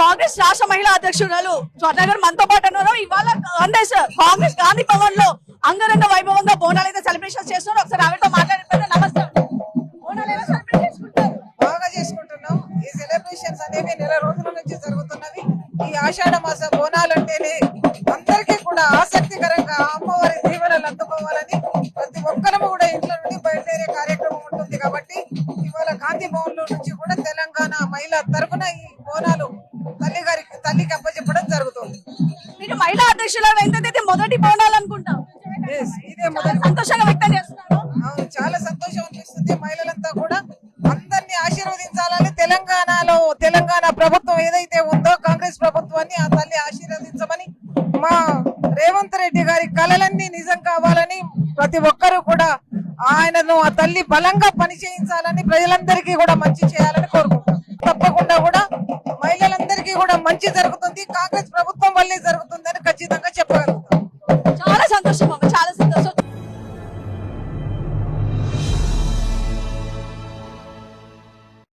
కాంగ్రెస్ రాష్ట్ర మహిళా అధ్యక్షురాలు స్వర్ణ గారు మనతో పాటు ఉన్నారు. ఇవాళ కాంగ్రెస్ గాంధీ భవన్ లో అంగరంగ వైభవంగా బోనాలు అయితే సెలబ్రేషన్ చేస్తున్నారు. ఒకసారి ఆవిడతో మాట్లాడిపోతే. నమస్తే. బోనాలు ఎలా సెలబ్రేట్ చేసుకుంటారు? బాగా చేసుకుంటున్నాం. ఈ సెలబ్రేషన్స్ అనేవి నెల రోజుల నుంచి జరుగుతున్నవి. ఈ ఆషాఢ మాస బోనాలు అంటేనే అందరికీ కూడా ఆసక్తికరంగా అమ్మవారి దీవెనలు అందుకోవాలని ప్రతి ఒక్కరము కూడా ఇంట్లో నుండి బయలుదేరే కార్యక్రమం ఉంటుంది. కాబట్టి ఇవాళ గాంధీ భవన్ లో నుంచి కూడా తెలంగాణ మహిళా తరఫున ఈ బోనాలు తల్లికి అప్పచెప్పడం జరుగుతుంది. మీరు మహిళా అధ్యక్షురాలు అయితే మొదటి బోనాలు అనుకుంటా. ఇదే మొదటి. సంతోషంగా వ్యక్తం చేస్తున్నారు. అవును, చాలా సంతోషం అనిపిస్తుంది. మహిళలంతా కూడా అందరినీ ఆశీర్వదించాలని తెలంగాణ ప్రభుత్వం ఏదైతే ఉందో కాంగ్రెస్ ప్రభుత్వాన్ని ఆ తల్లి ఆశీర్వదించమని, మా రేవంత్ రెడ్డి గారి కలలన్నీ నిజం కావాలని ప్రతి ఒక్కరూ కూడా ఆయనను ఆ తల్లి బలంగా పని చేయించాలని, ప్రజలందరికీ కూడా మంచి చేయాలని కోరుకుంటాం. తప్పకుండా కూడా మహిళలందరికీ కూడా మంచి జరుగుతుంది. కాంగ్రెస్ ప్రభుత్వం వల్లే జరుగుతుందని ఖచ్చితంగా చెప్పగలుగుతాం. చాలా సంతోషం, చాలా